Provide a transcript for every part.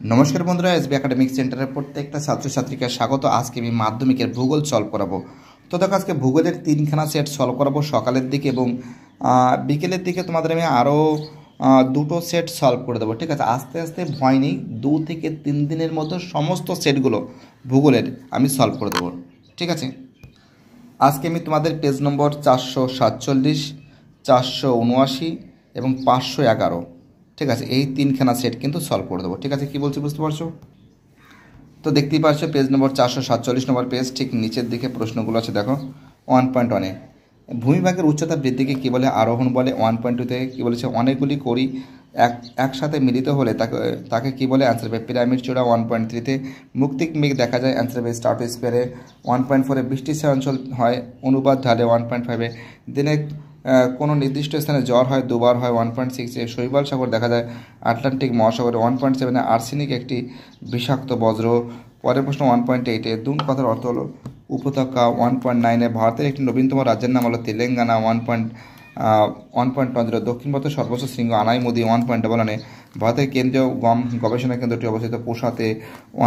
নমস্কার বন্ধুরা, SB academic সেন্টারের প্রত্যেকটা ছাত্রছাত্রীকে স্বাগত। আজকে আমি মাধ্যমিকের ভূগোল সলভ করাবো। তো দেখো, আজকে ভূগোলের তিনখানা সেট সলভ করাবো সকালের দিকে এবং বিকেলের দিকে তোমাদের আমি আরও দুটো সেট সলভ করে দেবো। ঠিক আছে, আস্তে আস্তে ভয় নেই, 2 থেকে 3 দিনের মধ্যে সমস্ত সেটগুলো ভূগোলের আমি সলভ করে দেবো। ঠিক আছে, আজকে আমি তোমাদের পেজ নম্বর 447, 479 এবং 511, ঠিক আছে, এই তিনখানা সেট কিন্তু সলভ করে দেবো। ঠিক আছে, কী বলছি বুঝতে পারছো? তো দেখতেই পারছো পেজ নম্বর 447 নম্বর পেজ, ঠিক নিচের দিকে প্রশ্নগুলো আছে। দেখো 1.1-এ ভূমিভাগের উচ্চতা বৃদ্ধিকে কী বলে? আরোহণ বলে। 1.2-তে কী বলেছে? অনেকগুলি কড়ি একসাথে মিলিত হলে তাকে কী বলে? অ্যান্সার হবে পিরামিড চূড়া। 1.3-তে মুক্তিক মেঘ দেখা যায়, অ্যান্সার হবে স্ট্রাটোস্ফিয়ারে। 1.4-এ বৃষ্টিছায়া অঞ্চল হয়, অনুবাদ ঢালে। 1.5-এ দিনে কোনো নির্দিষ্ট স্থানে জ্বর হয়, দুবার হয়। 1.6-এ শৈবাল সাগর দেখা যায় আটলান্টিক মহাসাগরে। 1.7-এ আর্সেনিক একটি বিষাক্ত বজ্র। পরের প্রশ্ন 1.8-এ দুন কথার অর্থ হলো উপত্যকা। 1.9-এ ভারতের একটি নবীনতম রাজ্যের নাম হলো তেলেঙ্গানা। 1.10 দক্ষিণ ভারতের সর্বোচ্চ শৃঙ্গ আনাইমুদি। 1.11-এ ভারতের কেন্দ্রীয় গম গবেষণা কেন্দ্রটি অবস্থিত পুসাতে।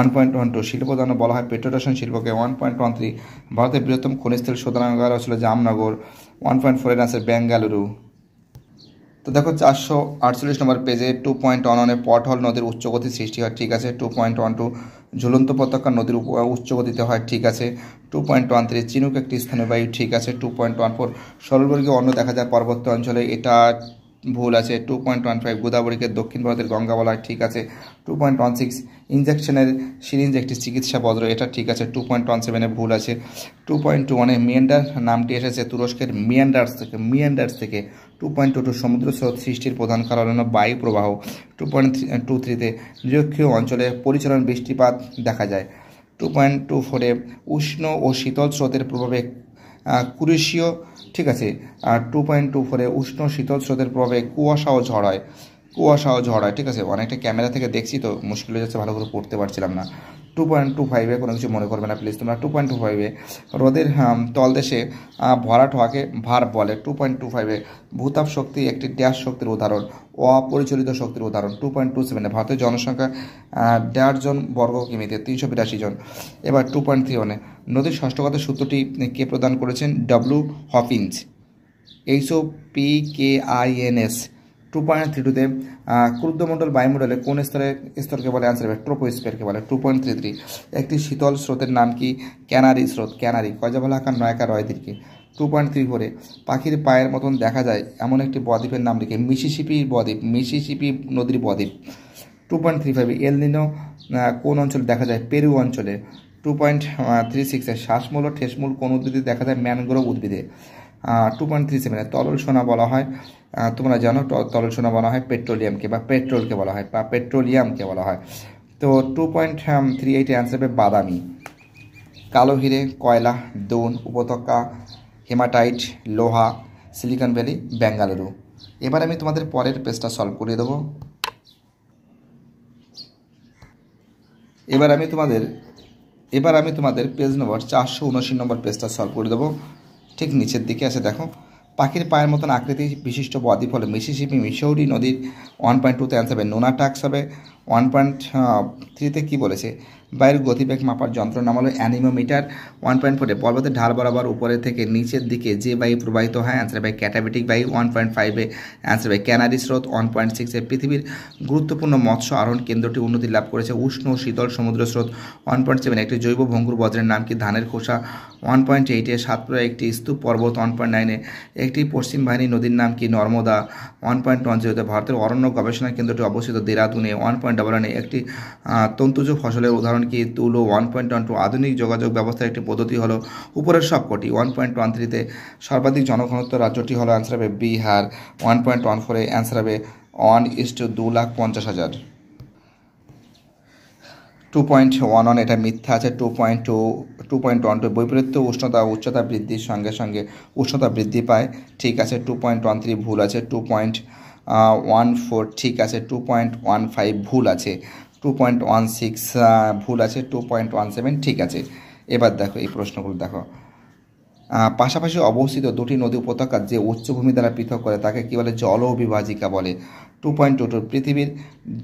1.12 শিল্পদান বলা হয় পেট্রোটেশন শিল্পকে। 1.13 ভারতের বৃহত্তম খনিজ তেল শোধনাগার ছিল জামনগর। 1.4-এর আছে বেঙ্গালুরু। তো দেখো 448 নম্বর পেজে 2.11-এ পটহল নদীর উচ্চগতি সৃষ্টি হয়। ঠিক আছে। 2.12 ঝুলন্ত পতাকা নদীর উচ্চগতিতে হয়। ঠিক আছে। 2.13 চিনুক একটি স্থানীয় বায়ু। ঠিক আছে। 2.14 সরলবর্গীয় অন্য দেখা যায় পার্বত্য অঞ্চলে, এটা ভুল আছে। 2.15 গোদাবরীকে দক্ষিণ ভারতের গঙ্গা বলা হয়। ঠিক আছে। 2.16 ইনজেকশনের সিরিঞ্জ একটি চিকিৎসা বজ্র, এটা ঠিক আছে। 2.17-এ ভুল আছে। 2.21-এ মিয়ান্ডার নামটি এসেছে তুরস্কের মিয়ান্ডার্স থেকে। 2.22 সমুদ্র স্রোত সৃষ্টির প্রধান কারণ হল বায়ু প্রবাহ। 2.23-তে নিরক্ষীয় অঞ্চলে পরিচালন বৃষ্টিপাত দেখা যায়। 2.24-এ উষ্ণ ও শীতল স্রোতের প্রভাবে কুরেশীয়, ঠিক আছে। আর 2.24-এ উষ্ণ শীতল স্রোতের প্রভাবে কুয়াশাও ঝড় হয়। ঠিক আছে। অনেকটা ক্যামেরা থেকে দেখছি তো মুশকিল হয়ে যাচ্ছে, ভালো করে পড়তে পারছিলাম না। 2.25-এ কোনো কিছু মনে করবে না প্লিজ তোমরা। 2.25-এ রোদের তলদেশে ভরাট হওয়াকে ভার্ব বলে। 2.25-এ ভূতাপ শক্তি একটি ড্যাশ শক্তির উদাহরণ, অপরিচালিত শক্তির উদাহরণ। 2.27-এ ভারতের জনসংখ্যা 1.5 জন বর্গ কিমিতে, 382 জন। এবার 2.31-এ নদীর ষষ্ঠগতের সূত্রটি কে প্রদান করেছেন? W Hawkins, HOPKINS। 2.32-তে ক্রুদ্ধমণ্ডল বায়ুমণ্ডলে কোন স্তরকে বলে? অ্যান্সার হবে ট্রোপোস্ফিয়ারকে বলে। 2.33 একটি শীতল স্রোতের নাম কি? ক্যানারি স্রোত। ক্যানারি কয়জাবলা আকার নয়াকার রয় দীর্ঘে। 2.34-এ পাখির পায়ের মতন দেখা যায় এমন একটি বদ্বীপের নাম লিখে। মিসিসিপি নদীর বদ্বীপ। 2.35-এ এল নিনো কোন অঞ্চলে দেখা যায়? পেরু অঞ্চলে। 2.36-এ শ্বাসমূল ও ঠেসমূল কোন উদ্ভিদে দেখা যায়? ম্যানগ্রোভ উদ্ভিদে। 2.37-এ তরল সোনা বলা হয়, তোমরা জানো তরল সোনা বলা হয় পেট্রোলিয়ামকে বা পেট্রোলকে বলা হয় বা পেট্রোলিয়ামকে বলা হয়। তো 2.38-এ অ্যান্সার হবে বাদামি। কালো হিরে, কয়লা, দোন, উপত্যকা, হেমাটাইট, লোহা, সিলিকন ভ্যালি, বেঙ্গালুরু। এবার আমি তোমাদের পরের পেজটা সলভ করিয়ে দেবো। এবার আমি তোমাদের পেজ নম্বর 479 নম্বর পেজটা সলভ করে দেবো। ঠিক নিচের দিকে আছে দেখো, পাখির পায়ের মতন আকৃতি বিশিষ্ট বদ্বীপ হলো মিসৌরি নদীর। 1.2-তে অ্যান্সার হবে নোনাটাক্স হবে। 1.3-তে কী বলেছে? বায়ুর গতিবেগ মাপার যন্ত্র নাম হলো অ্যানিমোমিটার। 1.4-এ পর্বতের ঢাল বরাবর উপরে থেকে নিচের দিকে যে বায়ু প্রবাহিত হয়, অ্যান্সার হবে ক্যাটাবেটিক বায়ু। 1.5-এ অ্যান্সার হবে ক্যানারি স্রোত। 1.6-এ পৃথিবীর গুরুত্বপূর্ণ মৎস্য আহরণ কেন্দ্রটি উন্নতি লাভ করেছে উষ্ণ ও শীতল সমুদ্র স্রোত। 1.7-এ একটি জৈব ভঙ্গুর বজ্রের নাম কি? ধানের খোসা। 1.8-এ সাতপুরা একটি স্তূপ পর্বত। 1.9-এ একটি পশ্চিম বাহিনী নদীর নাম কি? নর্মদা। 1.10-তে ভারতের অরণ্য গবেষণা কেন্দ্রটি অবস্থিত দেরাদুনে। 1.11-এ একটি তন্তুজ ফসলের উদাহরণ কি? তুলো। 1.12 আধুনিক যোগাযোগ ব্যবস্থার একটি পদ্ধতি হলো উপরের সবকটি। 1.13-তে সর্বাধিক জনঘনত্ব রাজ্যটি হলো, অ্যান্সার হবে বিহার। 1.14-এ অ্যান্সার হবে 1:2,50,000। 2.11 এটা মিথ্যা আছে। 2.12 বৈপরীত্য উচ্চতা বৃদ্ধির সঙ্গে সঙ্গে উষ্ণতা বৃদ্ধি পায়। ঠিক আছে। 2.13 ভুল আছে। 2.14 ঠিক আছে। 2.15 ভুল আছে। 2.16 ভুল আছে। 2.17 ঠিক আছে। এবার দেখো এই প্রশ্নগুলো দেখো, পাশাপাশি অবস্থিত দুটি নদী উপত্যকা যে উচ্চভূমি দ্বারা পৃথক করে তাকে কী বলে? জল অভিবাজিকা বলে। 2.22 পৃথিবীর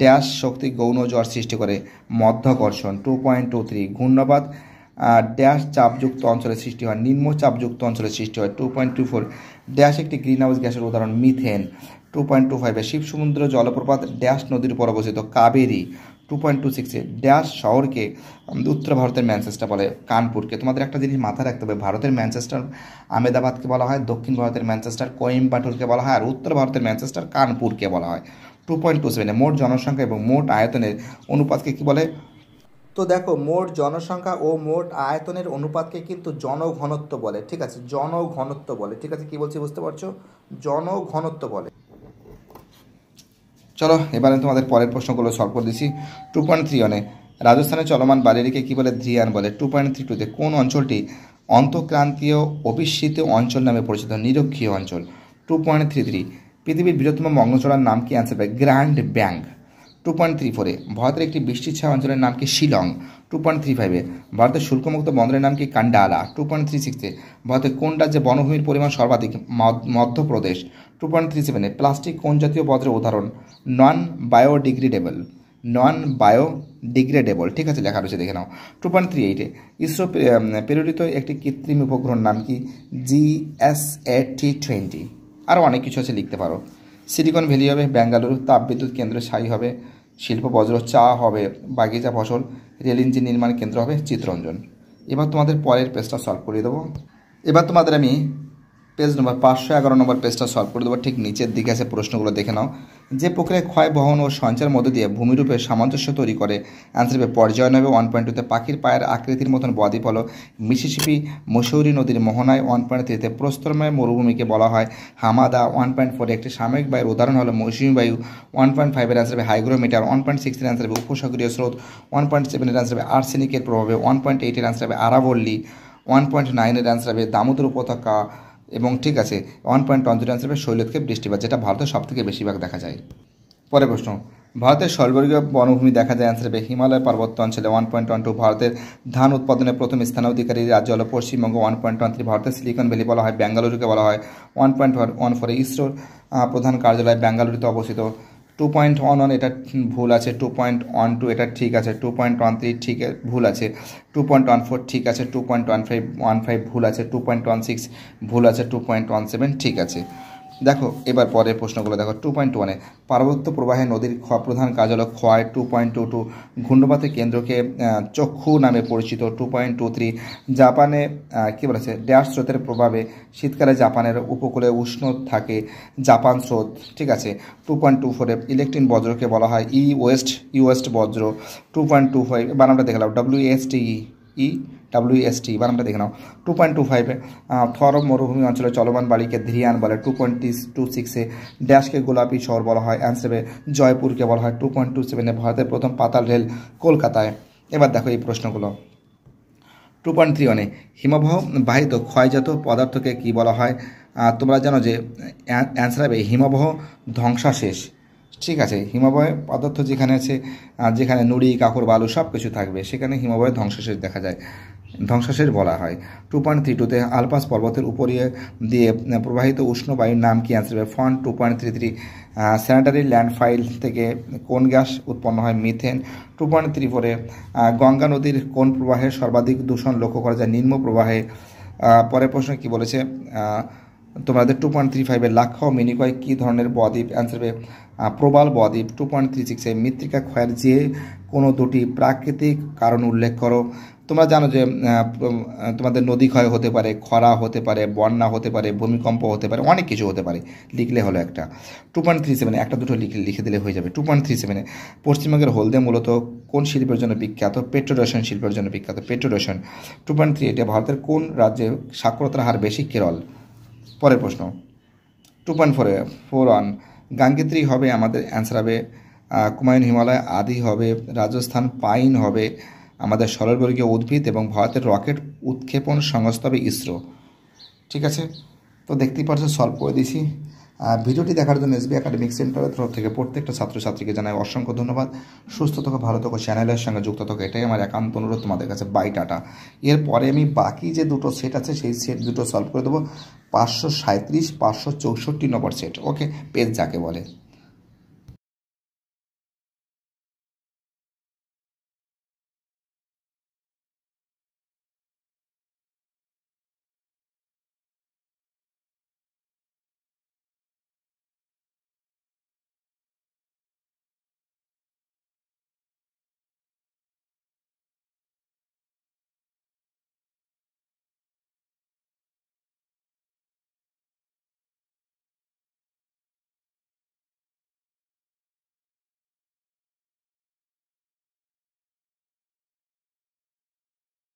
ড্যাশ শক্তি গৌণ জ্বর সৃষ্টি করে মধ্যাকর্ষণ। 2.23 ঘূর্ণবাত ড্যাশ চাপযুক্ত অঞ্চলে সৃষ্টি হয় নিম্ন চাপযুক্ত অঞ্চলে সৃষ্টি হয়। 2.24 ড্যাশ একটি গ্রিন হাউস গ্যাসের উদাহরণ মিথেন। 2.25 শিব সমুদ্র জলপ্রপাত ড্যাশ নদীর উপর অবস্থিত কাবেরী। 2.26 ড্যাশ শহরকে উত্তর ভারতের ম্যানচেস্টার বলে কানপুরকে। তোমাদের একটা জিনিস মাথায় রাখতে হবে, ভারতের ম্যানচেস্টার আহমেদাবাদকে বলা হয়, দক্ষিণ ভারতের ম্যানচেস্টার কোয়েম্বাটুরকে বলা হয়, আর উত্তর ভারতের ম্যানচেস্টার কানপুরকে বলা হয়। 2.27 মোট জনসংখ্যা এবং মোট আয়তনের অনুপাতকে কি বলে? তো দেখো, মোট জনসংখ্যা ও মোট আয়তনের অনুপাতকে কিন্তু জনঘনত্ব বলে। ঠিক আছে, জনঘনত্ব বলে। ঠিক আছে, কি বলছি বুঝতে পারছো? জনঘনত্ব বলে। চলো এবারে তোমাদের পরের প্রশ্নগুলো সলভ করে দিচ্ছি। 2.31 রাজস্থানে চলমান বালিয়াড়িকে কী বলে? ধ্রিয়ান বলে। 2.32 কোন অঞ্চলটি অন্তঃক্রান্তীয় অবিস্মৃত অঞ্চল নামে পরিচিত? নিরক্ষীয় অঞ্চল। 2.33 পৃথিবীর বৃহত্তম মগ্নচড়ার নাম কি? অ্যান্সার হবে গ্র্যান্ড ব্যাঙ্ক। 2.34 ভারতের একটি বৃষ্টির ছায়া অঞ্চলের নাম কি? শিলং। 2.35 ভারতের শুল্কমুক্ত বন্দরের নাম কি? কান্ডালা। 2.36 ভারতের কোন রাজ্যে বনভূমির পরিমাণ সর্বাধিক? মধ্যপ্রদেশ। 2.37 প্লাস্টিক কোন জাতীয় বজ্রের উদাহরণ? Non biodegradable. Non biodegradable. ঠিক আছে, লেখা রয়েছে, দেখে নাও। 2.38 ইসরো প্রেরিত একটি কৃত্রিম উপগ্রহের নাম কি? GSAT-20। আরও অনেক কিছু আছে, লিখতে পারো। সিলিকন ভ্যালি হবে বেঙ্গালুরু, তাপবিদ্যুৎ কেন্দ্র ছাই হবে শিল্প বজ্র, চা হবে বাগিচা ফসল, রেল ইঞ্জিন নির্মাণ কেন্দ্র হবে চিত্তরঞ্জন। এবার তোমাদের পরের পেজটা সলভ করে দেবো। এবার তোমাদের আমি পেজ নম্বর 511 নম্বর পেজটা সলভ করে দেবো। ঠিক নিচের দিকে আছে, প্রশ্নগুলো দেখে নাও। যে প্রক্রিয়ায় ক্ষয় বহন ও সঞ্চার মধ্য দিয়ে ভূমিরূপে সামঞ্জস্য তৈরি করে? অ্যান্সার হবে পর্যায় নেবে। 1.2 পাখির পায়ের আকৃতির মতন বদ্বীপ হলো মিসিসিপি মসৌরি নদীর মোহনায়। 1.3 প্রস্তরময় মরুভূমিকে বলা হয় হামাদা। 1.4 একটি সাময়িক বায়ুর উদাহরণ হলো মৌসুমী বায়ু। 1.5 এর অ্যান্সার হবে হাইগ্রোমিটার। 1.6 এর অ্যান্সার হবে উপসাগরীয় স্রোত। 1.7 এর অ্যান্সার হবে আর্সেনিকের প্রভাবে। 1.8 এর অ্যান্সার হবে আরাবল্লী। 1.9 এর অ্যান্সার হবে দামোদর উপত্যকা। এবং ঠিক আছে, 1.10 অ্যান্সার হবে শৈলক্ষেপ বৃষ্টিপাত, যেটা ভারতের সবথেকে বেশিরভাগ দেখা যায়। পরের প্রশ্ন, ভারতের সর্ববর্গীয় বনভূমি দেখা যায়? অ্যান্সার হবে হিমালয় পার্বত্য অঞ্চলে। 1.12 ভারতের ধান উৎপাদনের প্রথম স্থানাধিকারী রাজ্য হলো পশ্চিমবঙ্গ। 1.13 ভারতের সিলিকন ভ্যালি বলা হয় বেঙ্গালুরুকে বলা হয়। 1.14 ইসরোর প্রধান কার্যালয় বেঙ্গালুরুতে অবস্থিত। 2.11 এটা ভুল আছে। 2.12 এটা ঠিক আছে। 2.13 ঠিক ভুল আছে। 2.14 ঠিক আছে। 2.15 ভুল আছে। 2.16 ভুল আছে। 2.17 ঠিক আছে। দেখো এবার পরের প্রশ্নগুলো দেখো। 2.1 পার্বত্য প্রবাহে নদীর প্রধান কাজ হলো ক্ষয়। 2.22 ঘূর্ণপাতের কেন্দ্রকে চক্ষু নামে পরিচিত। 2.23 জাপানে কী বলেছে? ড্যাশ স্রোতের প্রভাবে শীতকালে জাপানের উপকূলে উষ্ণ থাকে জাপান স্রোত। ঠিক আছে। 2.24 ইলেকট্রিন বজ্রকে বলা হয় ইউএস্ট বজ্র। 2.25 বানামটা দেখলাম WST বানামটা দেখে নাও। 2.25 থর মরুভূমি অঞ্চলে চলমান বাড়িকে ধ্রিয়ান বলে। 2.26 ড্যাশকে গোলাপি শহর বলা হয়। অ্যান্সার জয়পুরকে বলা হয়। 2.27 ভারতের প্রথম পাতাল রেল কলকাতায়। এবার দেখো এই প্রশ্নগুলো। 2.31 হিমবাহ বাহিত ক্ষয়জাত পদার্থকে কি বলা হয়? তোমরা জানো যে অ্যান্সার হবে হিমবাহ ধ্বংসাশেষ। ঠিক আছে, হিমবাহ পদার্থ যেখানে আছে, যেখানে নুড়ি কাকর বালু সব কিছু থাকবে, সেখানে হিমবাহের ধ্বংসাশেষ দেখা যায়, ধ্বংসাশেষ বলা হয়। 2.32 আলপাস পর্বতের উপরে দিয়ে প্রবাহিত উষ্ণ বায়ুর নাম কি? অ্যান্সার হবে ফন। 2.33 স্যানিটারি ল্যান্ডফাইল থেকে কোন গ্যাস উৎপন্ন হয়? মিথেন। 2.34 গঙ্গা নদীর কোন প্রবাহে সর্বাধিক দূষণ লক্ষ্য করা যায়? নিম্ন প্রবাহে। পরের প্রশ্ন কি বলেছে তোমাদের? 2.35 লাক্ষা ও মিনিকয় কী ধরনের বদ্বীপ? অ্যান্সার হবে প্রবাল বদ্বীপ। 2.36 মৃত্তিকা ক্ষয়ের যে কোনো দুটি প্রাকৃতিক কারণ উল্লেখ করো। তোমরা জানো যে তোমাদের নদী ক্ষয় হতে পারে, খরা হতে পারে, বন্যা হতে পারে, ভূমিকম্প হতে পারে, অনেক কিছু হতে পারে, লিখলে হলো একটা। 2.37 একটা দুটো লিখে দিলে হয়ে যাবে। 2.37 পশ্চিমবঙ্গের হলদে মূলত কোন শিল্পের জন্য বিখ্যাত? পেট্রোরসায়ন শিল্পের জন্য বিখ্যাত, পেট্রোরসায়ন। 2.38 ভারতের কোন রাজ্যে সাক্ষরতার হার বেশি? কেরল। পরের প্রশ্ন 2.41 গাঙ্গেত্রী হবে আমাদের অ্যান্সার হবে কুমায়ুন হিমালয়, আদি হবে রাজস্থান, পাইন হবে আমাদের সরলবর্গীয় উদ্ভিদ, এবং ভারতের রকেট উৎক্ষেপণ সংস্থা হবে ইসরো। ঠিক আছে, তো দেখতেই পাচ্ছ সলভ করে দিয়েছি। ভিডিওটি দেখার জন্য এসবি একাডেমিক সেন্টারের তরফ থেকে প্রত্যেকটা ছাত্রছাত্রীকে জানাই অসংখ্য ধন্যবাদ। সুস্থ থাকো, ভালো থাকো, চ্যানেলের সঙ্গে যুক্ত থাকো, এটাই আমার একান্ত অনুরোধ তোমাদের কাছে। Bye tata. এরপরে আমি বাকি যে দুটো সেট আছে সেই সেট দুটো সলভ করে দেবো। 537, 564 নম্বর সেট। ওকে, পেজ যাকে বলে।